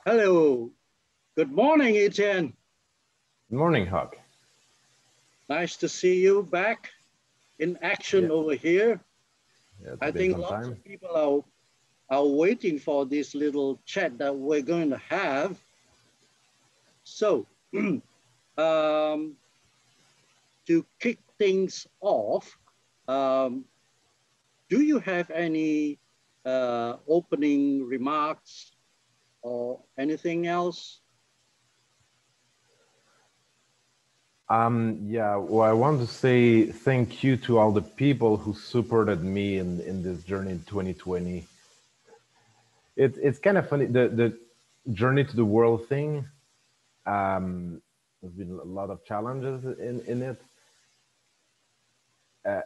Hello. Good morning, Etienne. Good morning, Hawk. Nice to see you back in action Yeah, over here. yeah, it's I been think some lots time. of people are waiting for this little chat that we're going to have. So, um, to kick things off, um, do you have any opening remarks or anything else? Yeah, well, I want to say thank you to all the people who supported me in this journey in 2020. It's kind of funny, the journey to the world thing. There's been a lot of challenges in it. Uh,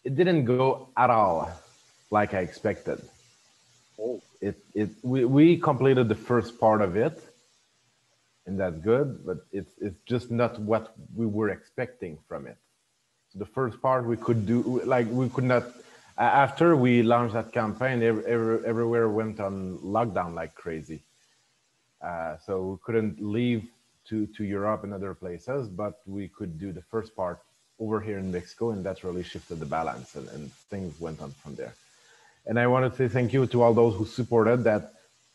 it didn't go at all like I expected. Oh, We completed the first part of it, and that's good, but it's just not what we were expecting from it. So the first part we could do, like we could not, after we launched that campaign, everywhere went on lockdown like crazy. So we couldn't leave to Europe and other places, but we could do the first part over here in Mexico, and that really shifted the balance, and things went on from there. And I want to say thank you to all those who supported that.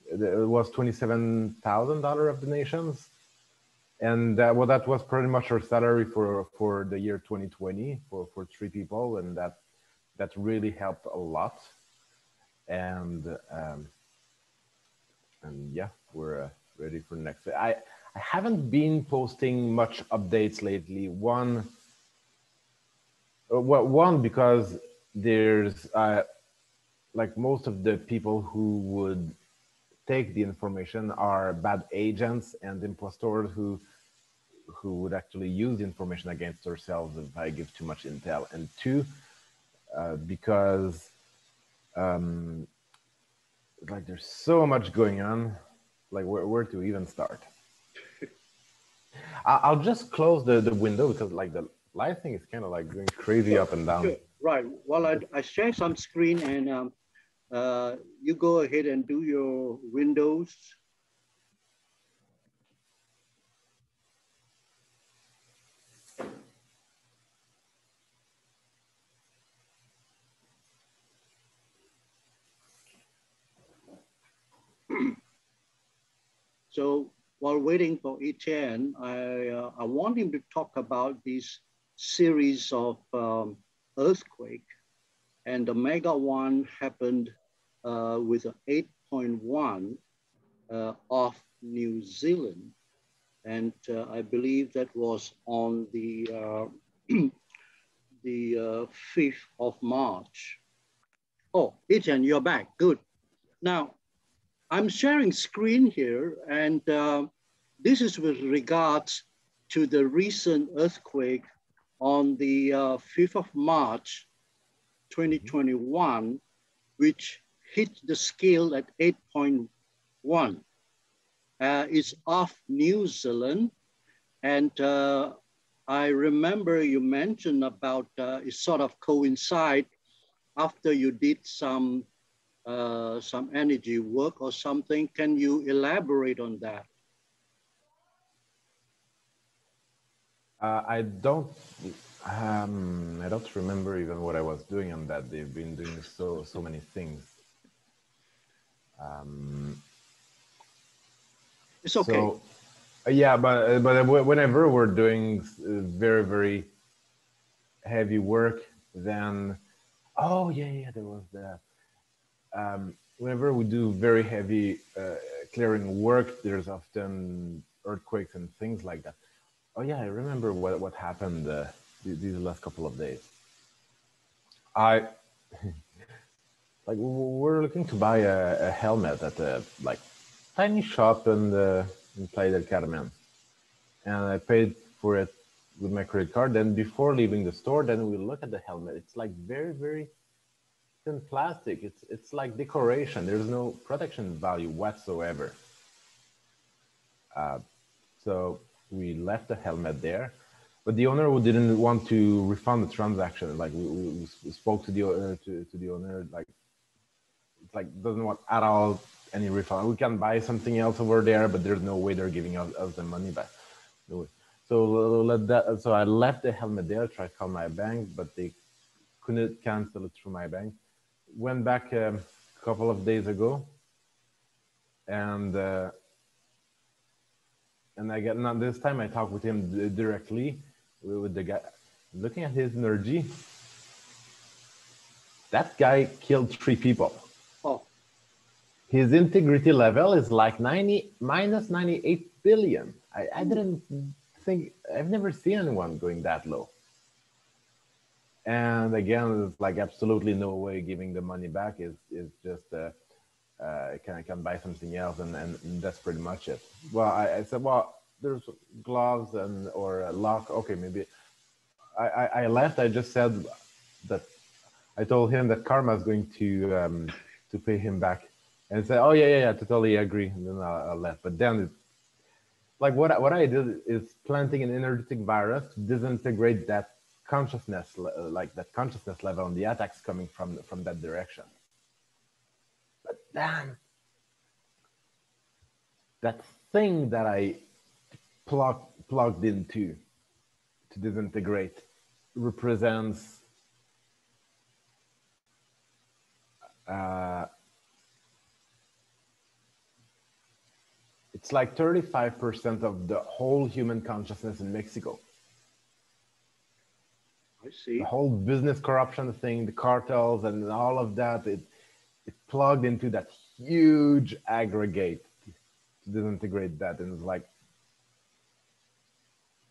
It was $27,000 of donations, and well, that was pretty much our salary for the year 2020 for three people, and that really helped a lot. And and yeah, we're ready for next. I haven't been posting much updates lately. One because there's like most of the people who would take the information are bad agents and impostors who would actually use the information against ourselves if I give too much intel. And two, because um, like there's so much going on, like where to even start. I'll just close the window because like the light thing is kind of like going crazy sure, up and down. sure. Right. Well, I share some screen and you go ahead and do your windows. So while waiting for Etienne, I want him to talk about this series of earthquake, and the mega one happened with an 8.1 off New Zealand, and I believe that was on the 5th of March. Oh, Etienne, you're back. Good. Now, I'm sharing screen here, and this is with regards to the recent earthquake on the 5th of March, Mhm. 2021, which hit the scale at 8.1. It's off New Zealand, and I remember you mentioned about it sort of coincide after you did some energy work or something. Can you elaborate on that? I don't remember even what I was doing on that. They've been doing so many things. Um, It's okay. so yeah, but whenever we're doing very heavy work, then oh yeah, there was that. Whenever we do very heavy clearing work, there's often earthquakes and things like that. Oh yeah, I remember what happened these last couple of days. I like we're looking to buy a helmet at a like tiny shop in Playa del Carmen, and I paid for it with my credit card. Then before leaving the store, then we look at the helmet. It's like very thin plastic. It's like decoration. There's no protection value whatsoever. So we left the helmet there, but the owner who didn't want to refund the transaction. Like we spoke to the to the owner. Like it's like doesn't want at all any refund. We can buy something else over there, but there's no way they're giving us the money back. No way. So I left the helmet there, tried to call my bank, but they couldn't cancel it through my bank. Went back a couple of days ago, and again, now this time I talked with him directly, with the guy. Looking at his energy, that guy killed 3 people. Oh. His integrity level is like minus 98 billion. I didn't think, I've never seen anyone going that low. And again, it's like absolutely no way giving the money back. Is just I can buy something else, and that's pretty much it. Well, I said, well, there's gloves or a lock. Okay, maybe. I left. I just said that I told him that Karma is going to pay him back, and said, oh yeah, totally agree. And then I left. But then, like what I did is planting an energetic virus to disintegrate that consciousness, like that consciousness level, and the attacks coming from that direction. But damn, that thing that I plugged into to disintegrate represents it's like 35% of the whole human consciousness in Mexico. I see. The whole business corruption thing, the cartels and all of that, it plugged into that huge aggregate to disintegrate that. And it's like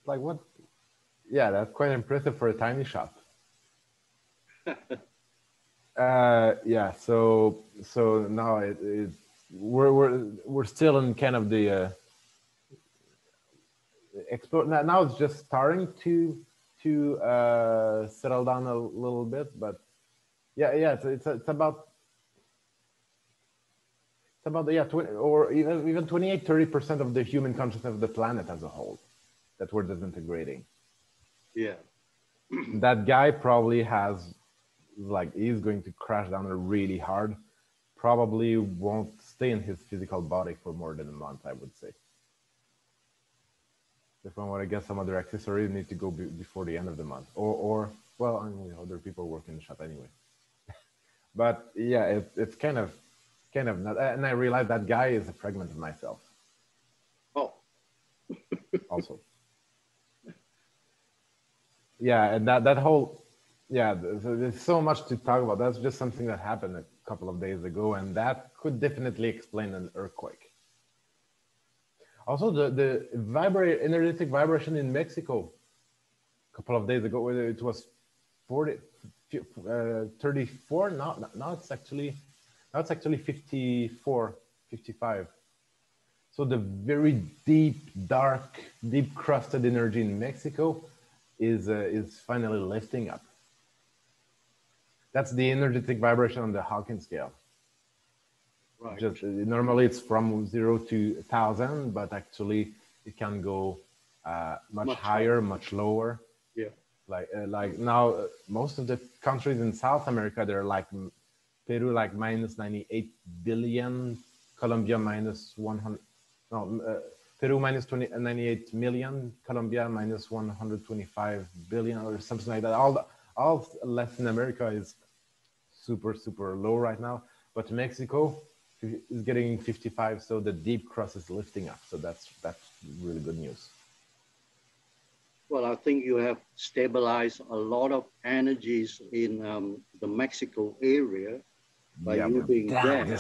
what? Yeah, that's quite impressive for a tiny shop. Yeah, so now we're still in kind of the explore. Now it's just starting to settle down a little bit, but yeah, it's about 20, or even 28-30% of the human consciousness of the planet as a whole that we're disintegrating. Yeah. That guy probably has, like, he's going to crash down really hard. Probably won't stay in his physical body for more than a month, I would say. If I want to get some other accessories, need to go before the end of the month, or well, I mean, other people work in the shop anyway. But yeah, it's kind of not. And I realized that guy is a fragment of myself. Oh. Also. Yeah, and that whole, yeah, there's so much to talk about. That's just something that happened a couple of days ago, and that could definitely explain an earthquake. Also, the energetic vibration in Mexico a couple of days ago, it was 34. Now it's actually 54, 55. So the very deep, dark, deep crusted energy in Mexico is finally lifting up. That's the energetic vibration on the Hawking scale. Right. Just normally it's from 0 to 1,000, but actually it can go much higher, much lower. Yeah. Like now, most of the countries in South America, they're like Peru, like minus 98 billion, Colombia minus 100. No, Peru minus 98 million, Colombia minus 125 billion, or something like that. All Latin America is super low right now, but Mexico is getting 55, so the deep crust is lifting up. So that's really good news. Well, I think you have stabilized a lot of energies in the Mexico area by you being there.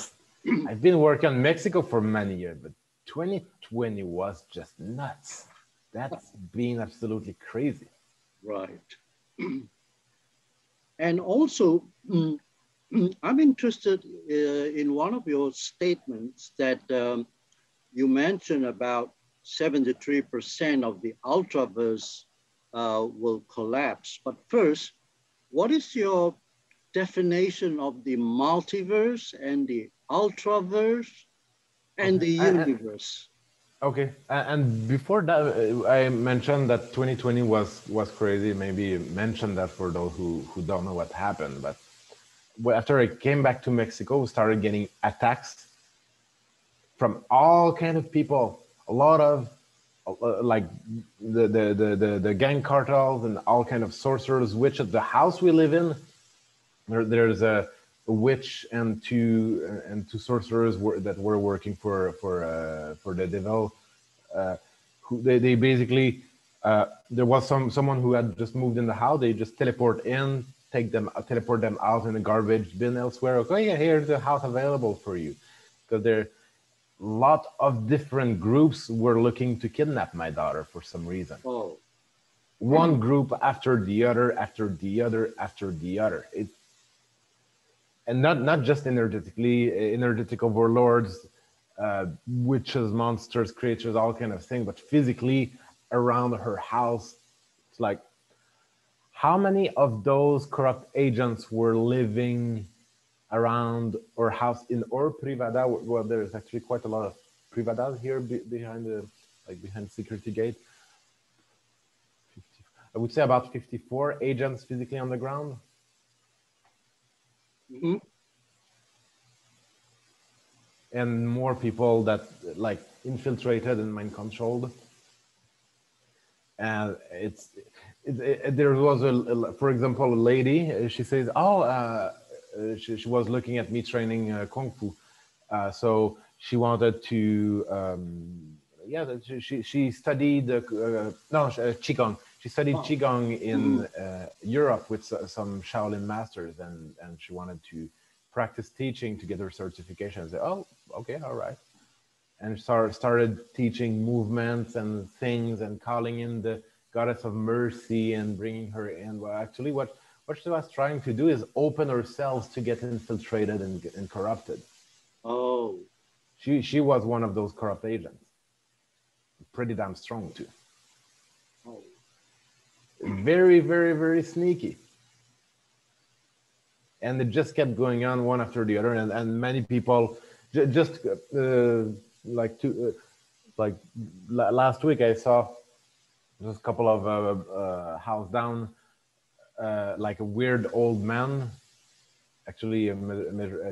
I've been working on Mexico for many years, but 2020 was just nuts. That's been absolutely crazy. Right. And also, I'm interested in one of your statements that you mentioned about 73% of the Ultraverse will collapse. But first, what is your definition of the multiverse and the Ultraverse and the universe? Okay, and before that, I mentioned that 2020 was crazy. Maybe mention that for those who don't know what happened. But after I came back to Mexico, we started getting attacks from all kind of people, a lot of like the gang cartels and all kind of sorcerers, witches. The house we live in, there's a witch and two sorcerers that were working for the devil. Who they basically there was someone who had just moved in the house. They just teleport in, teleport them out in the garbage bin elsewhere. Okay, yeah, here's the house available for you, because there lot of different groups were looking to kidnap my daughter for some reason. Oh. One group after the other, after the other, after the other. And not just energetic overlords, witches, monsters, creatures, all kind of things, but physically around her house. It's like, how many of those corrupt agents were living around our house in our privada? Well, there's actually quite a lot of privadas here behind behind security gate. I would say about 54 agents physically on the ground. Mm-hmm. And more people that like infiltrated and mind controlled. And there was for example, a lady, she says, oh, she was looking at me training Kung Fu. So she wanted to, she studied, Qigong. She studied Qigong in Europe with some Shaolin masters, and she wanted to practice teaching to get her certification. I said, oh, okay, all right. And started teaching movements and things and calling in the goddess of mercy and bringing her in. Well, actually, what she was trying to do is open herself to get infiltrated and corrupted. Oh. She was one of those corrupt agents. Pretty damn strong, too. Oh. Very, very, very sneaky. And it just kept going on one after the other. And many people just last week I saw just a couple of house down, like a weird old man, actually a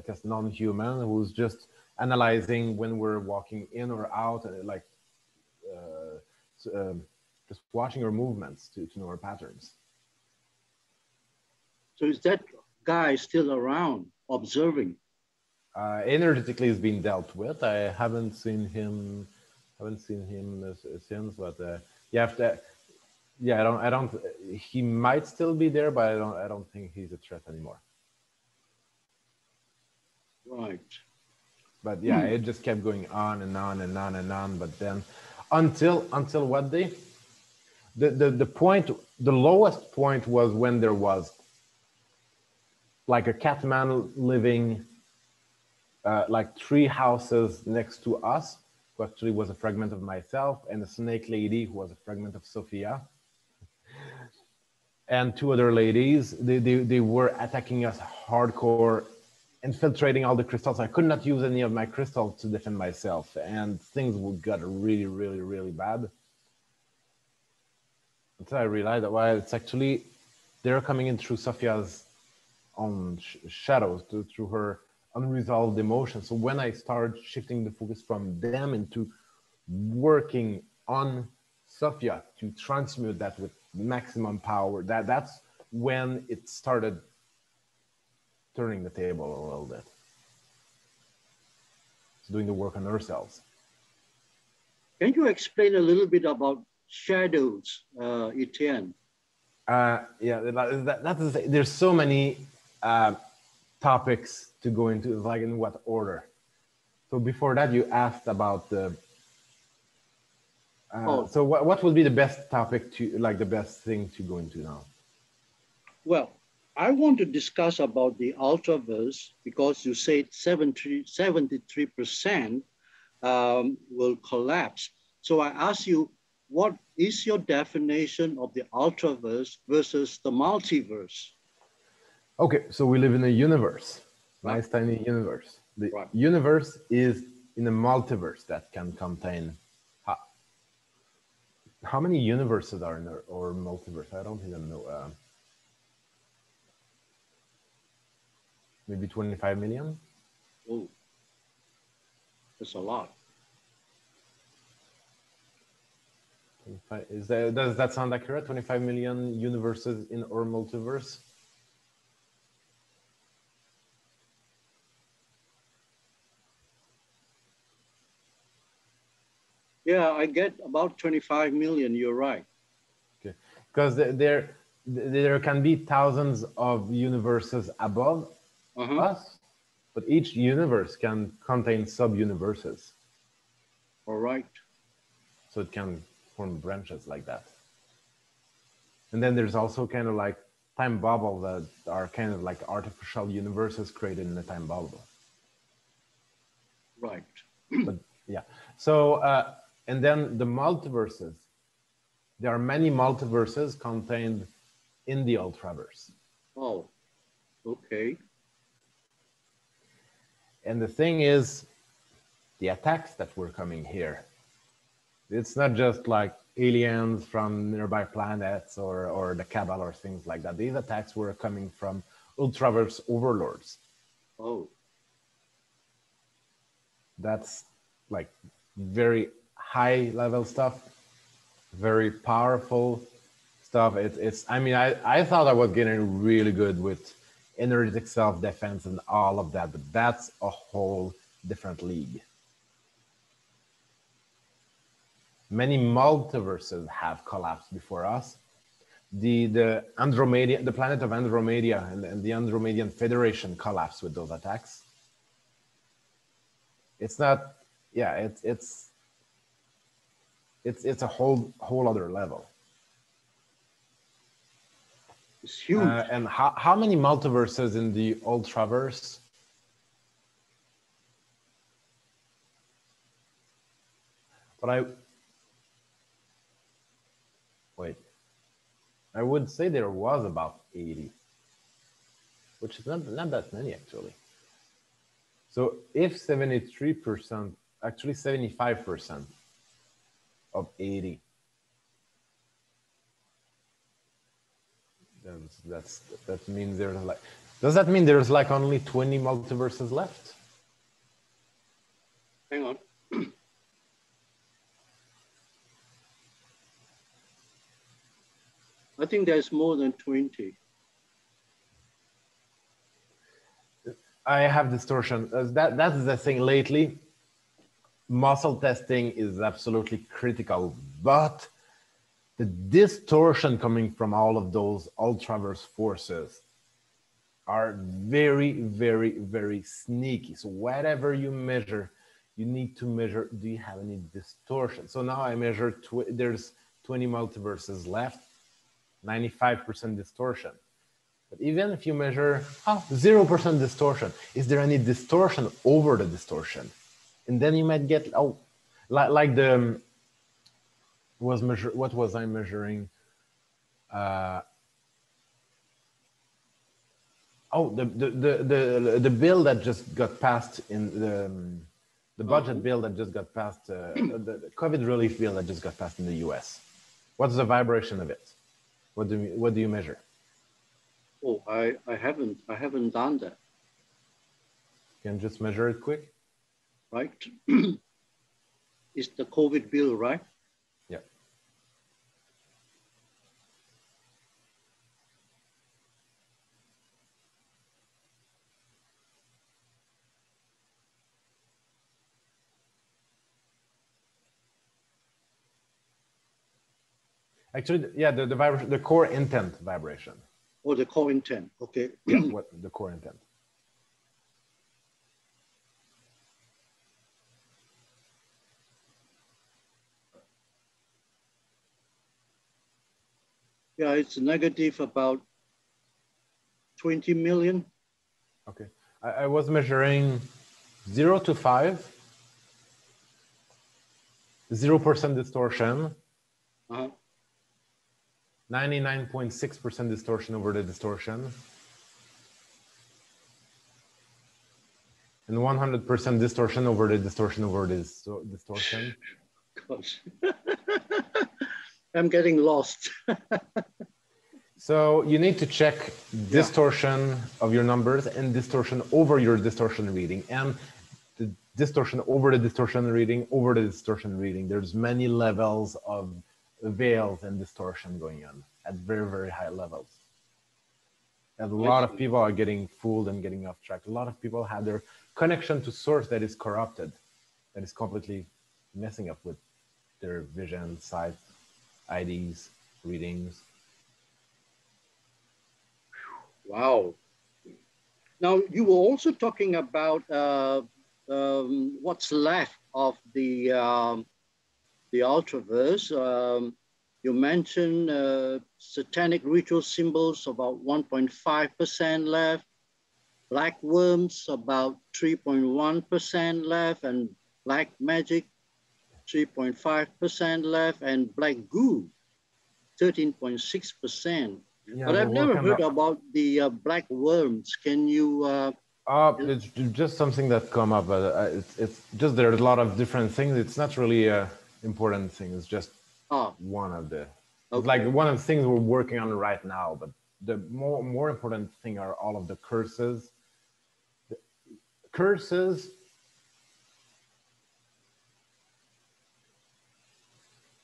just non-human, who's just analyzing when we're walking in or out, just watching our movements to know our patterns. So is that guy still around observing? Energetically is being dealt with. I haven't seen him since, but I don't. He might still be there, but I don't think he's a threat anymore. Right. But yeah, it just kept going on and on and on and on. But then, until what day? The point, the lowest point was when there was like a catman living like 3 houses next to us, who actually was a fragment of myself, and a snake lady who was a fragment of Sophia. And 2 other ladies, they were attacking us hardcore, infiltrating all the crystals. I could not use any of my crystals to defend myself, and things got really, really, really bad. Until I realized that, well, it's actually, they're coming in through Sophia's own shadows, through her unresolved emotions. So when I started shifting the focus from them into working on Sophia to transmute that with maximum power, that's when it started turning the table a little bit. It's doing the work on ourselves. Can you explain a little bit about shadows, Etienne? There's so many topics to go into, like in what order. So before that, you asked about the. So what would be the best topic to, like the best thing to go into now? Well, I want to discuss about the Ultraverse, because you said 73% will collapse. So I ask you, what is your definition of the Ultraverse versus the multiverse? Okay, so we live in a universe, nice tiny universe. The universe is in a multiverse that can contain. How many universes are in our multiverse? I don't even know. Maybe 25 million? Oh, that's a lot. Does that sound accurate? 25 million universes in our multiverse? Yeah, I get about 25 million. You're right. Okay, because there can be thousands of universes above us, but each universe can contain sub-universes. All right. So it can form branches like that. And then there's also kind of like time bubble that are kind of like artificial universes created in a time bubble. Right. But yeah. So, and then the multiverses. There are many multiverses contained in the Ultraverse. Oh, okay. And the thing is, the attacks that were coming here, it's not just like aliens from nearby planets or the Cabal or things like that. These attacks were coming from Ultraverse overlords. Oh. That's like very high level stuff, very powerful stuff. I mean, I thought I was getting really good with energetic self-defense and all of that, but that's a whole different league. Many multiverses have collapsed before us. The Andromeda, the planet of Andromeda and the Andromedian Federation collapsed with those attacks. It's not, yeah, it's a whole other level. It's huge. And how many multiverses in the Ultraverse? But I would say there was about 80, which is not that many actually. So if 73%, actually 75% of 80, that means there's like, does that mean there's like only 20 multiverses left? Hang on. I think there's more than 20. I have distortion. That's the thing lately. Muscle testing is absolutely critical, but the distortion coming from all of those Ultraverse forces are very, very, very sneaky. So whatever you measure, you need to measure, do you have any distortion? So now I measure, there's 20 multiverses left, 95% distortion. But even if you measure 0% distortion, is there any distortion over the distortion? And then you might get, like the, what was I measuring? The bill that just got passed in the budget bill that just got passed, the COVID relief bill that just got passed in the US. What's the vibration of it? What do you measure? Oh, I haven't done that. You can just measure it quick. Right? It's the COVID bill, right? Yeah. Actually, yeah, the vibration, the core intent vibration. Oh, the core intent. Okay. Yeah, what the core intent. Yeah, it's negative about 20 million. Okay, I was measuring 0 to 5, 0% distortion, 99.6% distortion over the distortion, and 100% distortion over the distortion over this distortion. Gosh. I'm getting lost. So you need to check distortion of your numbers and distortion over your distortion reading, and the distortion over the distortion reading over the distortion reading. There's many levels of veils and distortion going on at very, very high levels. And a I lot of see. people are getting fooled and getting off track. A lot of people have their connection to source that is corrupted, that is completely messing up with their vision, sight, IDs, readings. Wow. Now, you were also talking about what's left of the Ultraverse. You mentioned satanic ritual symbols, about 1.5% left, black worms, about 3.1% left, and black magic, 3.5% left, and black goo, 13.6%. Yeah, But we're I've never working heard on. about the black worms. Can you? It's just something that come up. It's just there's a lot of different things. It's not really a important thing. It's just Ah, one of the. It's like okay. one of the things we're working on right now. But the more important thing are all of the curses. Curses.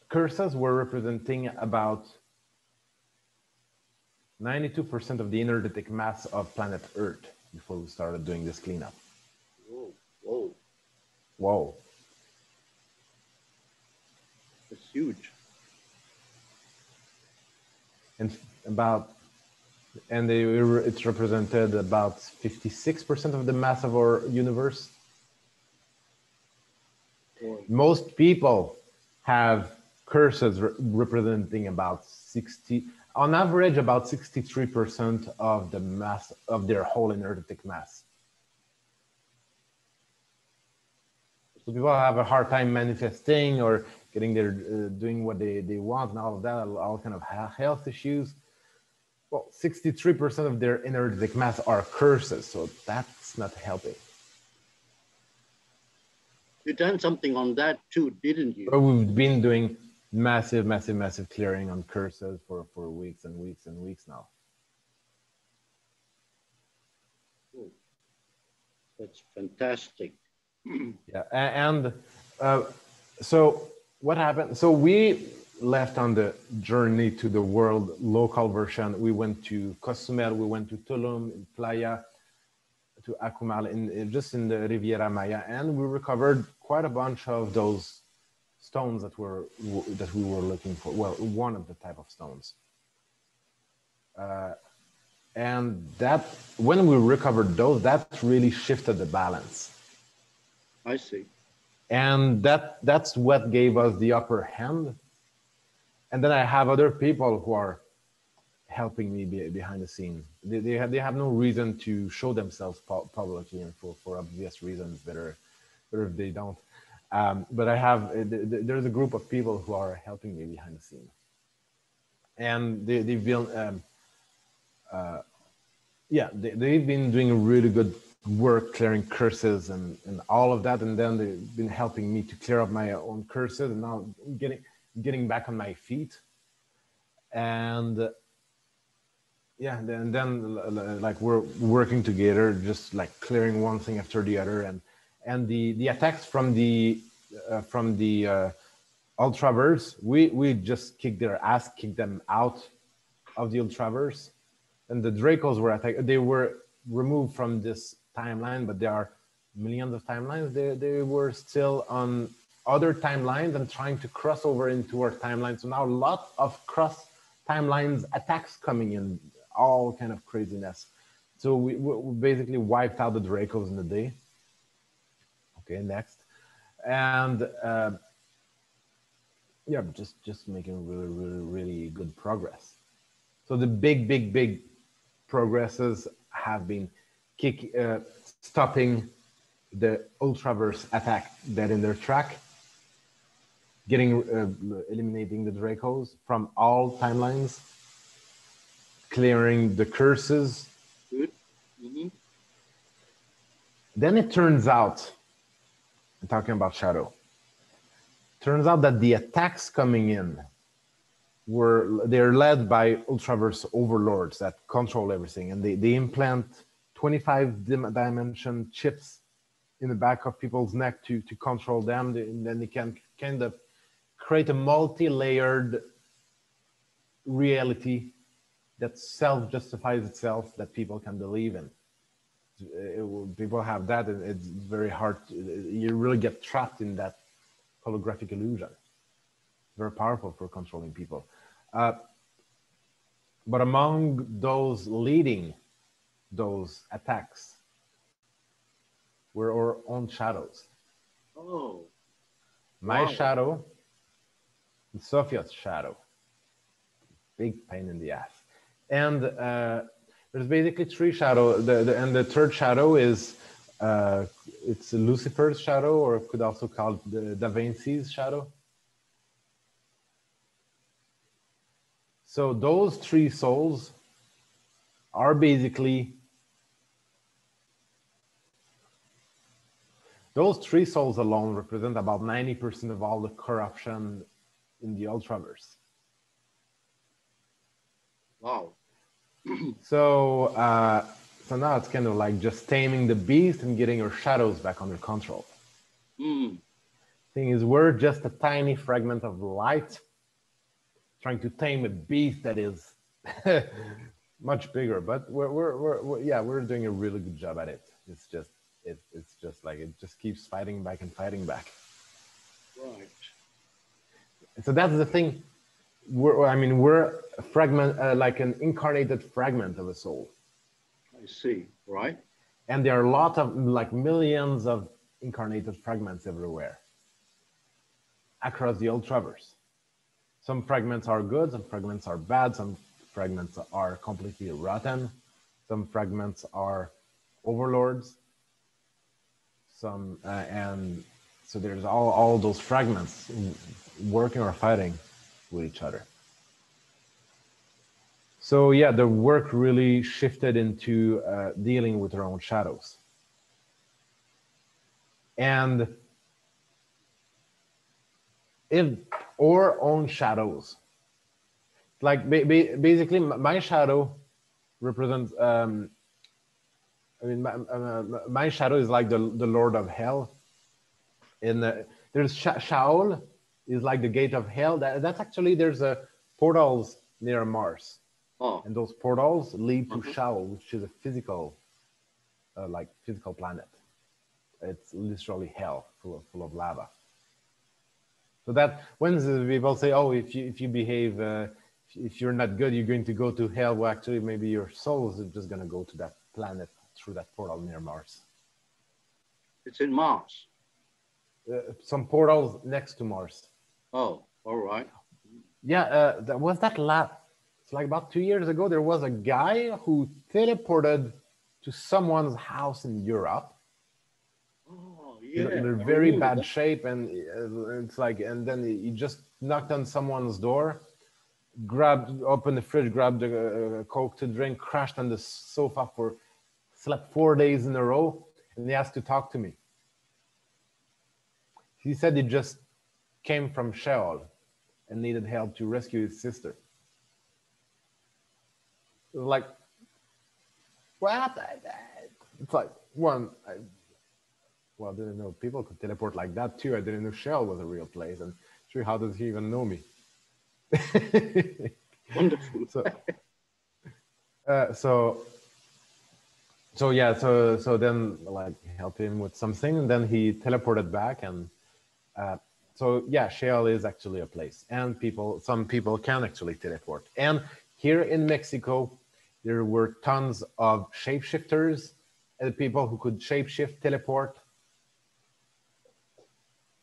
Curses were representing about 92% of the energetic mass of planet Earth before we started doing this cleanup. Whoa, whoa, Whoa. that's huge. And about it's represented about 56% of the mass of our universe. Boy. Most people have curses representing about 60, on average, about 63% of the mass of their whole energetic mass. So people have a hard time manifesting or getting their doing what they want and all of that, all kind of health issues. Well, 63% of their energetic mass are curses, so that's not helping. You done something on that too, didn't you? But we've been doing massive, massive, massive clearing on curses for weeks and weeks and weeks now. Oh, that's fantastic. Yeah, and so what happened? So we left on the journey to the world local version. We went to Cozumel, we went to Tulum, in Playa, to Akumal, just in the Riviera Maya, and we recovered quite a bunch of those stones that we were looking for. Well, one of the type of stones. And that, when we recovered those, that really shifted the balance. I see. And that's what gave us the upper hand. And then I have other people who are helping me behind the scenes. They have no reason to show themselves publicly, and for obvious reasons, better if they don't. But I have there's a group of people who are helping me behind the scenes, and they've been they've been doing really good work clearing curses and all of that, and then they've been helping me to clear up my own curses, and now getting back on my feet. And then like we're working together, just like clearing one thing after the other, and the attacks from the Ultraverse, we just kicked them out of the Ultraverse, and the Dracos were attacked. They were removed from this timeline, but there are millions of timelines. They were still on other timelines and trying to cross over into our timeline. So now a lot of cross timelines attacks coming in, all kind of craziness. So we basically wiped out the Dracos in the day. Okay, next. And yeah, just making really good progress. So the big progresses have been stopping the Ultraverse attack dead in their track, eliminating the Dracos from all timelines, clearing the curses. Good. Mm-hmm. Then it turns out, I'm talking about Shadow, turns out that the attacks coming in they're led by Ultraverse overlords that control everything, and they implant 25 dimension chips in the back of people's neck to control them, and then they can kind of create a multi-layered reality that self-justifies itself, that people can believe in. People have that, and it's very hard. You really get trapped in that holographic illusion. Very powerful for controlling people. But among those leading those attacks were our own shadows. Oh. My Wow. shadow and Sophia's shadow. Big pain in the ass. And there's basically three shadows. And the third shadow is it's Lucifer's shadow, or could also call it the Da Vinci's shadow. So those three souls are basically, those three souls alone represent about 90% of all the corruption in the Ultraverse. Wow. So now it's kind of like just taming the beast and getting our shadows back under control. Thing is, we're just a tiny fragment of light trying to tame a beast that is much bigger. But we're doing a really good job at it. It's just like it just keeps fighting back and fighting back. Right. So that's the thing. We're a fragment, like an incarnated fragment of a soul. I see. Right. And there are a lot of, like, millions of incarnated fragments everywhere across the Ultraverse. Some fragments are good, some fragments are bad, some fragments are completely rotten, some fragments are overlords, some and so there's all those fragments working or fighting with each other. So yeah, the work really shifted into dealing with our own shadows. And if our own shadows, like basically my shadow represents, my shadow is like the Lord of Hell. There's Sheol is like the gate of hell. That's actually, there's portals near Mars. Oh. And those portals lead to Sheol, which is a physical planet. It's literally hell, full of lava. So that when people say, oh, if you behave, if you're not good, you're going to go to hell. Well, actually, maybe your soul is just going to go to that planet through that portal near Mars. It's in Mars. Some portals next to Mars. Oh, all right. Yeah, it's like about 2 years ago, there was a guy who teleported to someone's house in Europe. Oh, yeah. In a very bad shape, and it's like, and then he just knocked on someone's door, opened the fridge, grabbed a Coke to drink, crashed on the sofa slept 4 days in a row, and he asked to talk to me. He said he just came from Sheol and needed help to rescue his sister. It was like, what? It's like, I didn't know people could teleport like that too. I didn't know Sheol was a real place. And sure, how does he even know me? Wonderful. So then, like, help him with something, and then he teleported back, and so yeah, Sheol is actually a place, and some people can actually teleport. And here in Mexico, there were tons of shapeshifters and people who could shapeshift, teleport.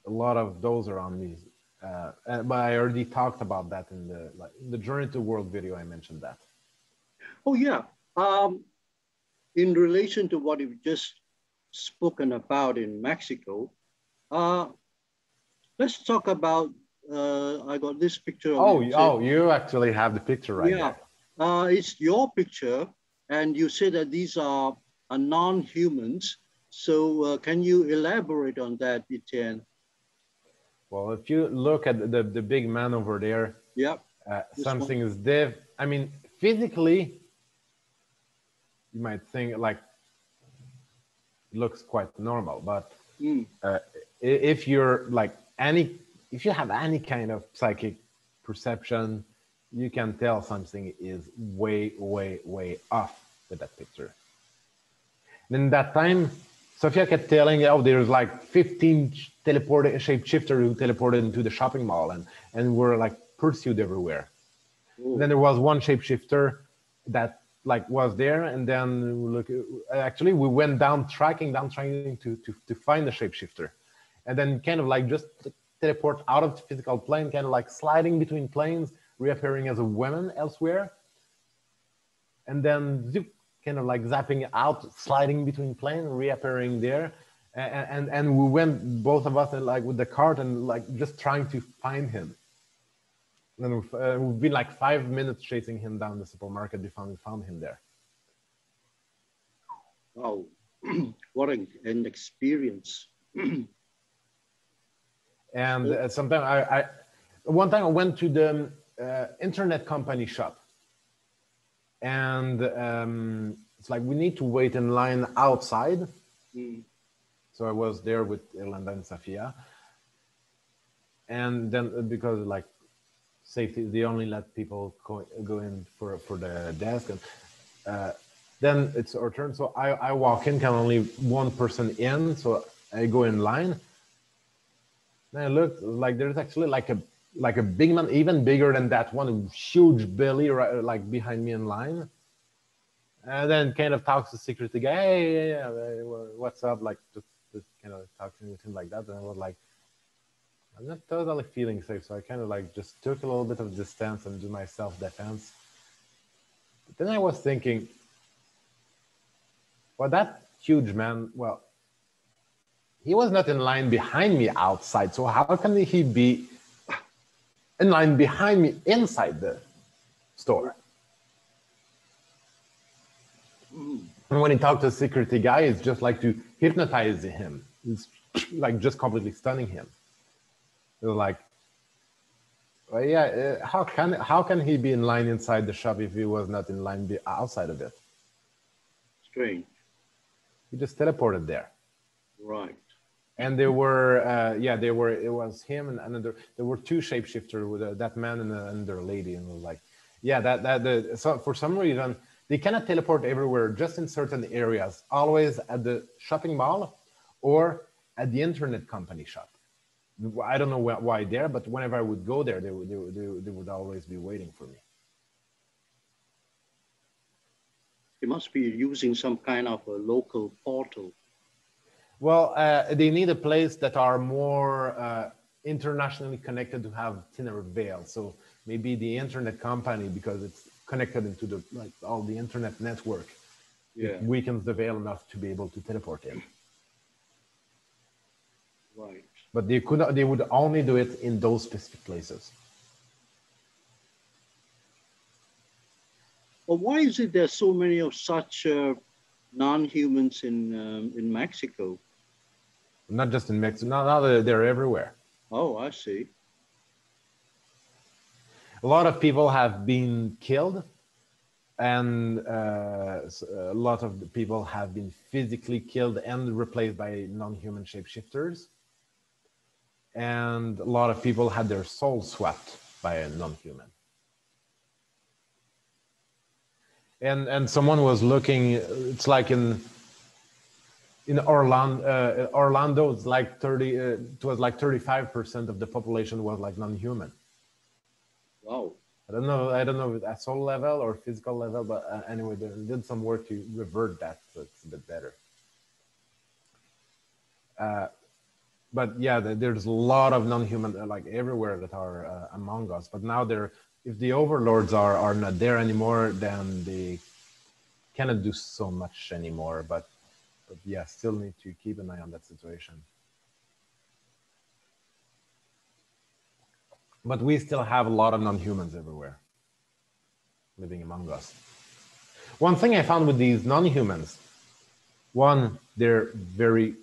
A lot of those are on these. But I already talked about that in the Journey to the World video. I mentioned that. Oh, yeah. In relation to what you've just spoken about in Mexico, let's talk about, I got this picture. You actually have the picture right there. It's your picture, and you say that these are non-humans. So can you elaborate on that, Etienne? Well, if you look at the big man over there, something is there. I mean, physically, you might think like it looks quite normal, but if you're like any if you have any kind of psychic perception, you can tell something is way, way, way off with that picture. And in that time, Sophia kept telling, oh, there's like 15 shapeshifters who teleported into the shopping mall and were like pursued everywhere. Then there was one shapeshifter that like was there, and then look, actually we went down trying to find the shapeshifter, and then kind of like just teleport out of the physical plane, kind of like sliding between planes, reappearing as a woman elsewhere, and then zoop, kind of like zapping out, sliding between planes, reappearing there, and we went, both of us, like with the cart and like just trying to find him. And we've been like 5 minutes chasing him down the supermarket. We finally found him there. Wow, what an experience. And sometimes one time I went to the internet company shop, and it's like we need to wait in line outside. So I was there with Irlanda and Safia, and then because like safety, they only let people go in for the desk, and then it's our turn. So I walk in, can only one person in, so I go in line. Then I look, like there's actually like a big man, even bigger than that one, huge belly, right, like behind me in line. And then kind of talks to the security guy, hey, yeah, what's up? Like just kind of talking with him like that. And I was like, I'm not totally feeling safe, so I kind of like just took a little bit of distance and do my self-defense. But then I was thinking, well, that huge man, well, he was not in line behind me outside, so how can he be in line behind me inside the store? And when he talked to the security guy, it's just like to hypnotize him. It's like just completely stunning him. It was like, well, yeah, how can he be in line inside the shop if he was not in line outside of it? Strange. He just teleported there. Right. And there were, it was him and another, there were two shapeshifters with that man and another lady. And it was like, yeah, so for some reason, they cannot teleport everywhere, just in certain areas, always at the shopping mall or at the internet company shop. I don't know why there, but whenever I would go there, they would always be waiting for me. They must be using some kind of a local portal. Well, they need a place that are more internationally connected to have thinner veil. So maybe the internet company, because it's connected into the all the internet network, it weakens the veil enough to be able to teleport in. Right. But they would only do it in those specific places. Well, why is it there's so many of such non-humans in Mexico? Not just in Mexico. Now they're everywhere. Oh, I see. A lot of people have been killed, and a lot of the people have been physically killed and replaced by non-human shapeshifters. And a lot of people had their souls swept by a non-human. And someone was looking, it's like in Orlando, it's like 35% of the population was like non-human. Wow. I don't know at soul level or physical level, but anyway, they did some work to revert that, so it's a bit better. But yeah, there's a lot of non-human like everywhere that are among us. But now if the overlords are not there anymore, then they cannot do so much anymore. But yeah, still need to keep an eye on that situation. But we still have a lot of non-humans everywhere living among us. One thing I found with these non-humans, one, they're very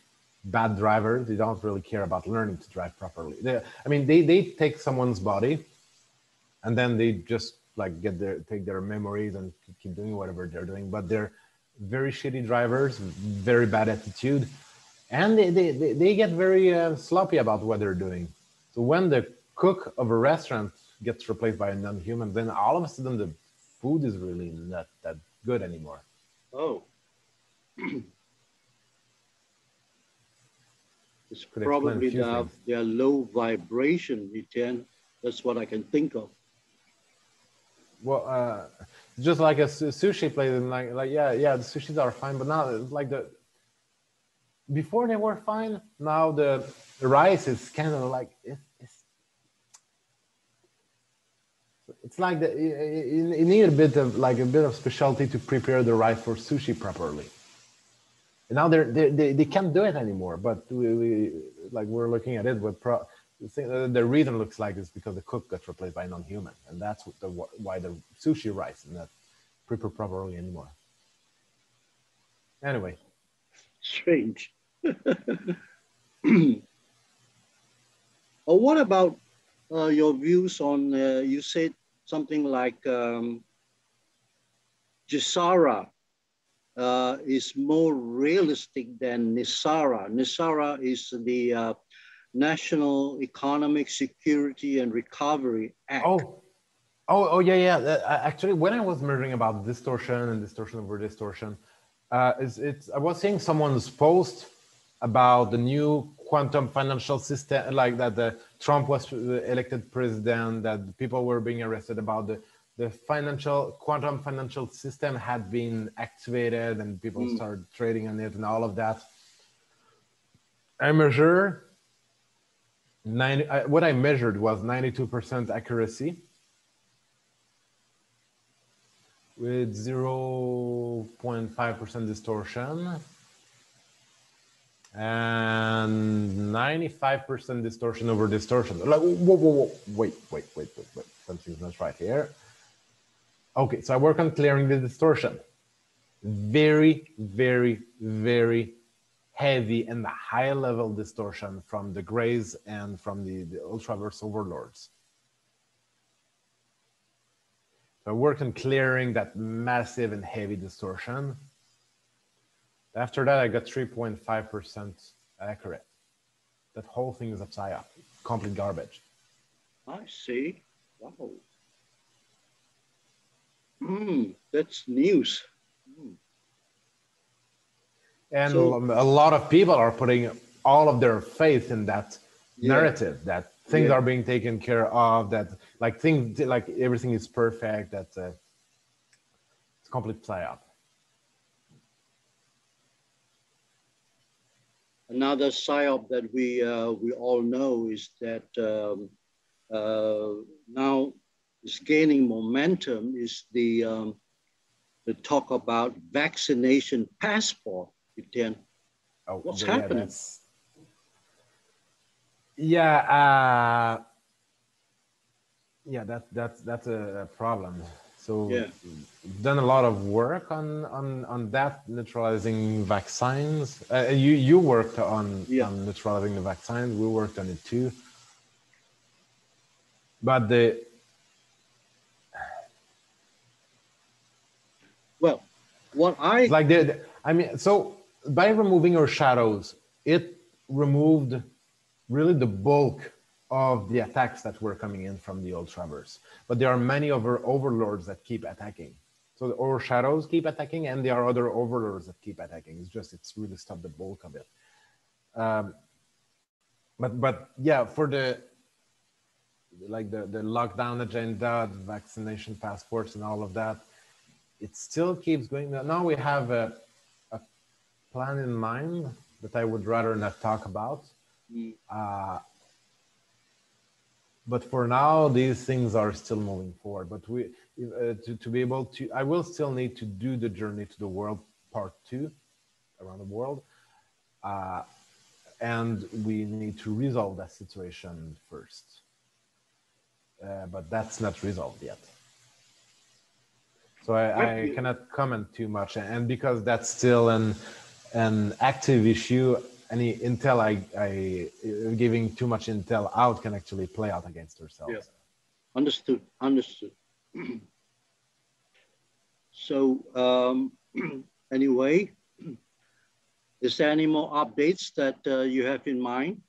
bad drivers. They don't really care about learning to drive properly. They take someone's body and then they just like take their memories and keep doing whatever they're doing. But they're very shitty drivers, very bad attitude, and they get very sloppy about what they're doing. So when the cook of a restaurant gets replaced by a non-human, then all of a sudden the food is really not that good anymore. Oh. It's Could explain a probably few things. their low vibration, Etienne. That's what I can think of. Well, just like a sushi place, and like yeah, the sushis are fine, but now it's like before they were fine. Now the rice is kind of like it's like you need a bit of specialty to prepare the rice for sushi properly. And now they can't do it anymore. But we're looking at it with the reason looks like is because the cook got replaced by non-human, and that's why the sushi rice is not prepared properly anymore. Anyway, Strange. Or what about your views on? You said something like Jisara is more realistic than Nisara. Nisara is the National Economic Security and Recovery Act. oh yeah. Actually, when I was measuring about distortion and distortion over distortion, I was seeing someone's post about the new quantum financial system, like that the Trump was elected president, that people were being arrested about the quantum financial system had been activated and people started trading on it and all of that. I measure what I measured was 92% accuracy with 0.5% distortion and 95% distortion over distortion. Like, whoa, wait. Something's not right here. Okay, so I work on clearing the distortion. Very, very, very heavy and high level distortion from the grays and from the Ultraverse overlords. So I worked on clearing that massive and heavy distortion. After that, I got 3.5% accurate. That whole thing is upside up, complete garbage. I see. Wow. That's news. And so, a lot of people are putting all of their faith in that narrative, that things are being taken care of, that like everything is perfect, that it's complete psyop. Another psyop that we all know is that now is gaining momentum is the talk about vaccination passport. What's happening? That's a problem. So we've done a lot of work on that, neutralizing vaccines. You worked on neutralizing the vaccines. We worked on it too. But so by removing our shadows, it removed really the bulk of the attacks that were coming in from the Ultraverse. But there are many other overlords that keep attacking. So our shadows keep attacking, and there are other overlords that keep attacking. It's really stopped the bulk of it. But yeah, for the lockdown agenda, the vaccination passports, and all of that, it still keeps going. Now we have a plan in mind that I would rather not talk about. But for now, these things are still moving forward. But to be able to, I will still need to do the journey to the world part 2 around the world. And we need to resolve that situation first. But that's not resolved yet. So I cannot comment too much. And because that's still an active issue, any intel giving too much intel out can actually play out against ourselves. Yeah. Understood. So anyway, is there any more updates that you have in mind?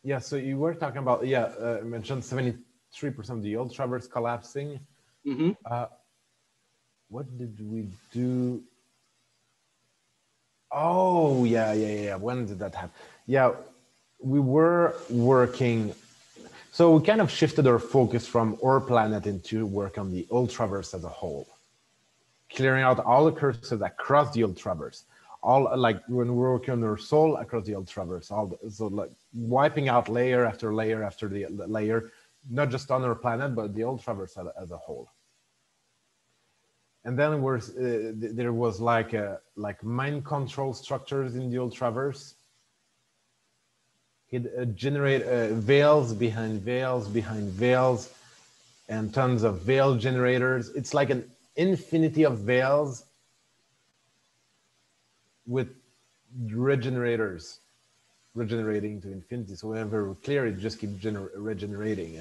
Yeah, so you were talking about, mentioned 73% of the Ultraverse collapsing. Mm-hmm. What did we do? Oh, yeah. When did that happen? Yeah, we were working. So we kind of shifted our focus from our planet into work on the Ultraverse as a whole, clearing out all the curses across the Ultraverse. All like when we're working on our soul across the Ultraverse, so like wiping out layer after layer after the layer, not just on our planet, but the Ultraverse as a whole. And then there was like mind control structures in the Ultraverse. It generate veils behind veils behind veils, and tons of veil generators. It's like an infinity of veils with regenerators regenerating to infinity. So whenever we clear it, just keep regenerating.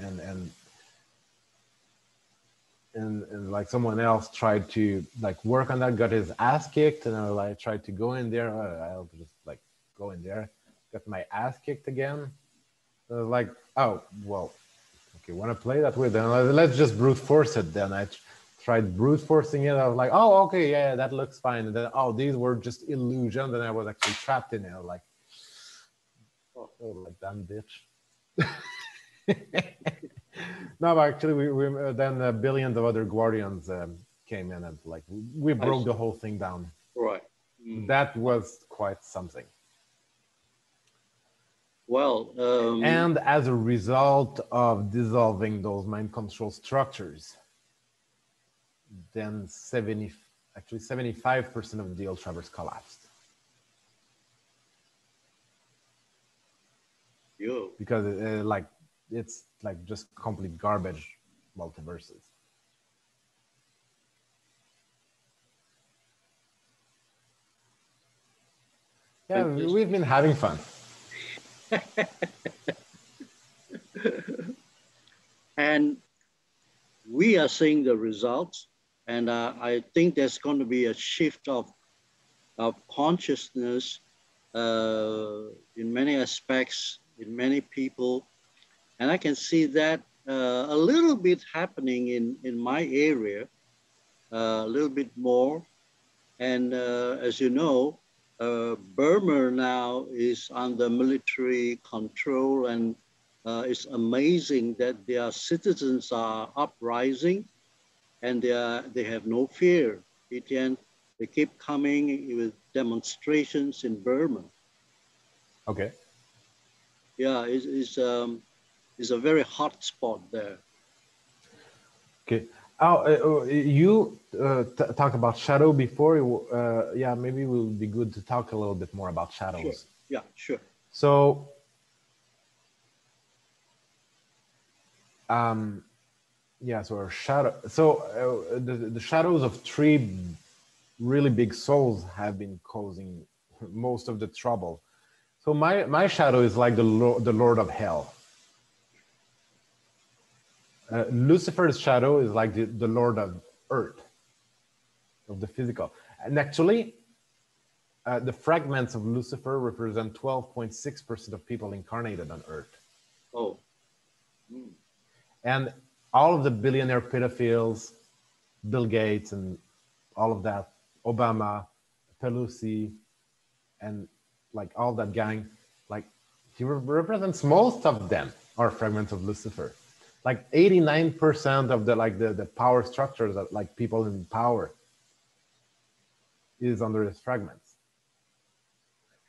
And like someone else tried to like work on that, got his ass kicked, and I like tried to go in there. I'll just like go in there, got my ass kicked again. I was like, oh well, okay, want to play that way? Then let's just brute force it. Then I tried brute forcing it. I was like, oh okay, yeah, that looks fine. And then these were just illusions, and I was actually trapped in it. I was like, oh like damn bitch. No, but actually, we then billions of other guardians came in, and like we broke the whole thing down. Right. That was quite something. Well, and as a result of dissolving those mind control structures, then 75% of the Ultraverse collapsed. Because it's like just complete garbage multiverses. Yeah, we've been having fun. And we are seeing the results, and I think there's going to be a shift of consciousness in many aspects, in many people, and I can see that a little bit happening in my area, a little bit more. And as you know, Burma now is under military control, and it's amazing that their citizens are uprising, and they have no fear. Etienne, they keep coming with demonstrations in Burma. Okay. Yeah, it's a very hot spot there. Okay. You talked about shadow before. Yeah, maybe it would be good to talk a little bit more about shadows. Sure. Yeah, sure. So, yeah, so our shadow. So the shadows of three really big souls have been causing most of the trouble. So my shadow is like the Lord of Hell. Lucifer's shadow is like the Lord of Earth, of the physical. And actually, the fragments of Lucifer represent 12.6% of people incarnated on Earth. Oh. And all of the billionaire pedophiles, Bill Gates and all of that, Obama, Pelosi, and like all that gang, like he represents most of them are fragments of Lucifer. Like 89% of the power structures that like people in power is under his fragments.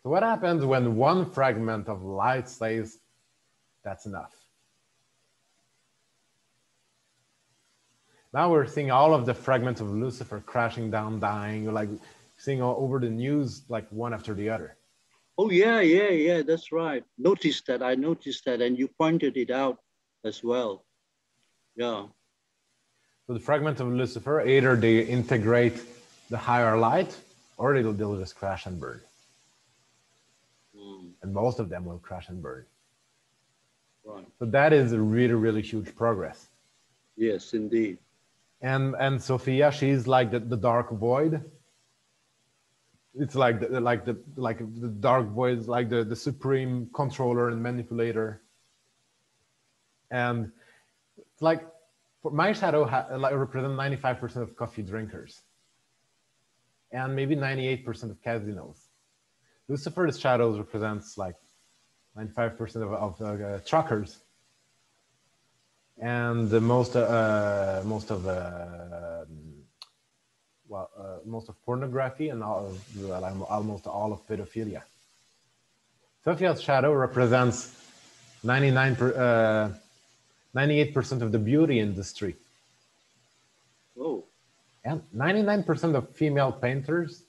So what happens when one fragment of light says that's enough? Now we're seeing all of the fragments of Lucifer crashing down, dying, like seeing all over the news, like one after the other. Oh yeah, that's right. I noticed that, and you pointed it out as well. Yeah. So the fragments of Lucifer, either they integrate the higher light, or they'll just crash and burn. And most of them will crash and burn. Right. So that is a really, really huge progress. Yes, indeed. And Sophia, she's like the dark void. It's like the dark void, like the supreme controller and manipulator. And it's like, for my shadow like represent 95% of coffee drinkers and maybe 98% of casinos. Lucifer's shadows represents like 95% of truckers, and most of most of pornography and almost all of pedophilia. Sophia's shadow represents 98% of the beauty industry. Oh. And 99% of female painters.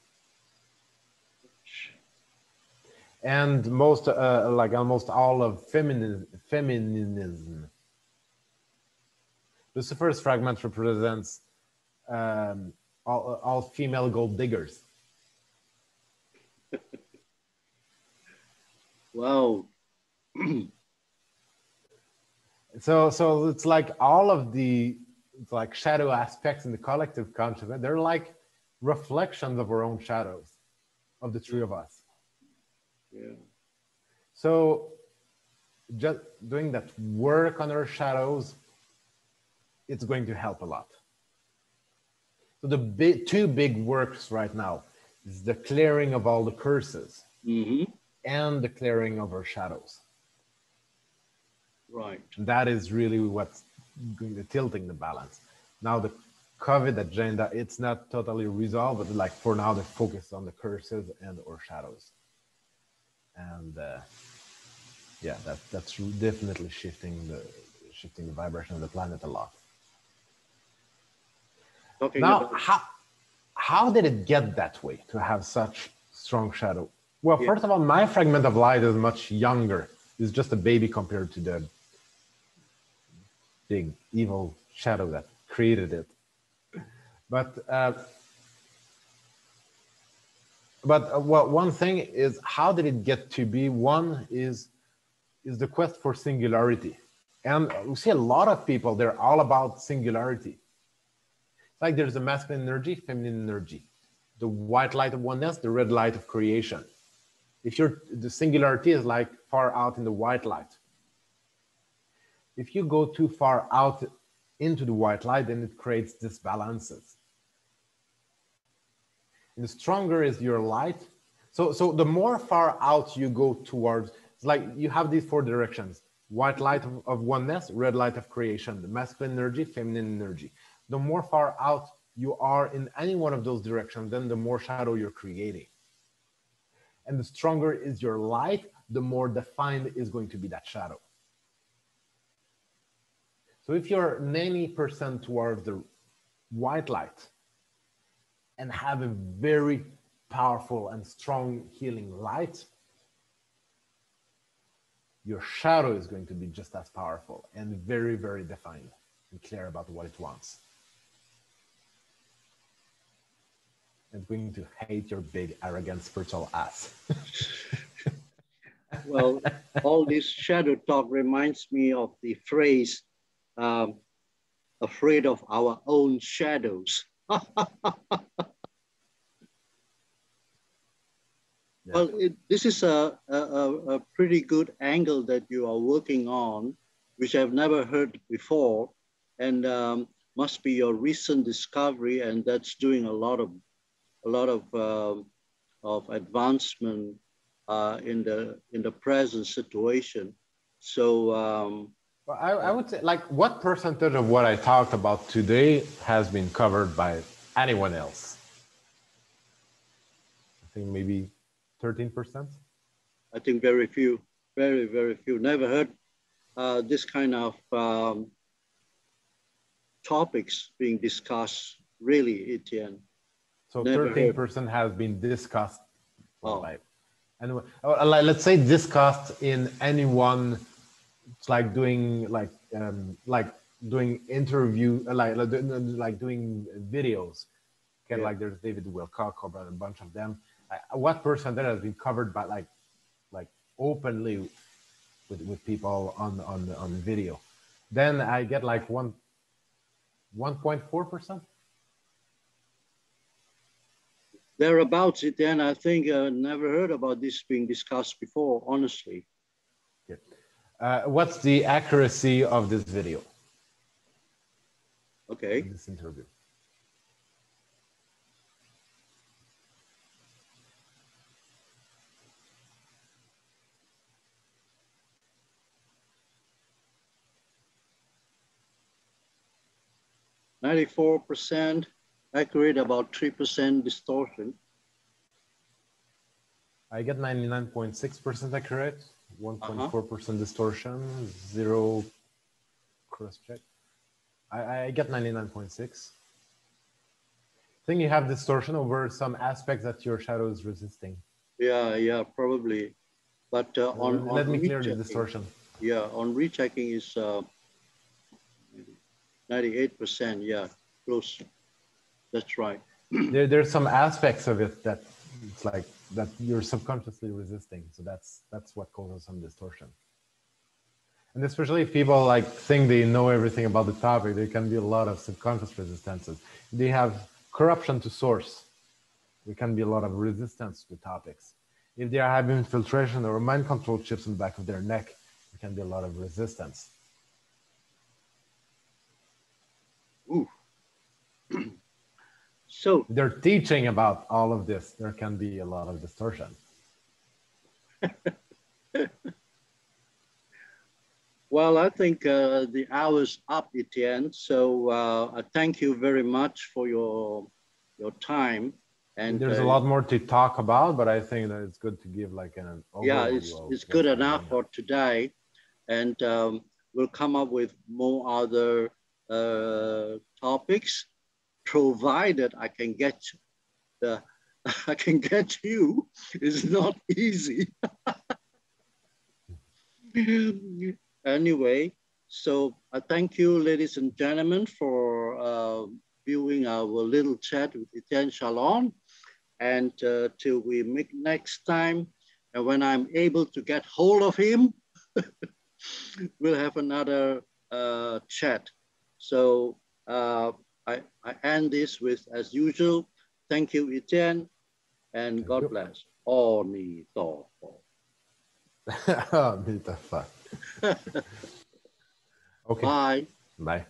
And most, like almost all of feminism. Lucifer's fragment represents all female gold diggers. Wow. So it's like all of the like shadow aspects in the collective consciousness, they're like reflections of our own shadows, of the three of us. Yeah. So just doing that work on our shadows, it's going to help a lot. So the two big works right now is the clearing of all the curses and the clearing of our shadows. Right. That is really what's going to tilting the balance. Now the COVID agenda, it's not totally resolved, but like for now they focus on the curses and or shadows. And yeah, that's definitely shifting the vibration of the planet a lot. Now, how did it get that way to have such strong shadow? Well, first of all, my fragment of light is much younger. It's just a baby compared to the big evil shadow that created it. But one thing is, how did it get to be? One is the quest for singularity. And we see a lot of people, they're all about singularity. Like there's a masculine energy, feminine energy, the white light of oneness, the red light of creation. If the singularity is like far out in the white light. If you go too far out into the white light, then it creates disbalances. And the stronger is your light. So the more far out you go towards, it's like you have these four directions: white light of oneness, red light of creation, the masculine energy, feminine energy. The more far out you are in any one of those directions, then the more shadow you're creating. And the stronger is your light, the more defined is going to be that shadow. So if you're 90% towards the white light and have a very powerful and strong healing light, your shadow is going to be just as powerful and very, very defined and clear about what it wants. It's going to hate your big, arrogant, spiritual ass. Well, all this shadow talk reminds me of the phrase, afraid of our own shadows. Well, this is a pretty good angle that you are working on, which I've never heard before, and must be your recent discovery, and that's doing a lot of advancement in the present situation. So well, I would say, like, what percentage of what I talked about today has been covered by anyone else? I think maybe 13%. I think very few, very, very few. Never heard this kind of topics being discussed, really, Etienne. So 13% has been discussed. Oh. And let's say discussed in anyone. It's like doing doing interview, like doing videos. Okay, like there's David Wilcock, or a bunch of them. What percentage has been covered by like openly with people on video? Then I get like 1.4%. thereabouts, then I think never heard about this being discussed before, honestly. Okay. What's the accuracy of this video? Okay. This interview. %94 accurate, about 3% distortion. I get 99.6% accurate, 1.4% distortion, 0 cross check. I get 99.6. I think you have distortion over some aspects that your shadow is resisting. Yeah, probably. But let me clear the distortion. Yeah, on rechecking is 98%. Yeah, close. That's right. There's some aspects of it that it's like that you're subconsciously resisting. So that's what causes some distortion. And especially if people like think they know everything about the topic, there can be a lot of subconscious resistances. They have corruption to source. There can be a lot of resistance to topics. If they are having infiltration or mind control chips in the back of their neck, there can be a lot of resistance. Ooh. So they're teaching about all of this. There can be a lot of distortion. Well, I think the hour's up, Etienne. So I thank you very much for your time. And there's a lot more to talk about, but I think that it's good to give like an overview. Yeah, it's good enough for today. And we'll come up with more other topics, provided I can get you. It's not easy. Anyway, so I thank you, ladies and gentlemen, for viewing our little chat with Etienne Chalon. And till we meet next time, and when I'm able to get hold of him, we'll have another chat. So I end this with, as usual, thank you, Etienne, and God bless. Oni to. Okay. Bye. Bye.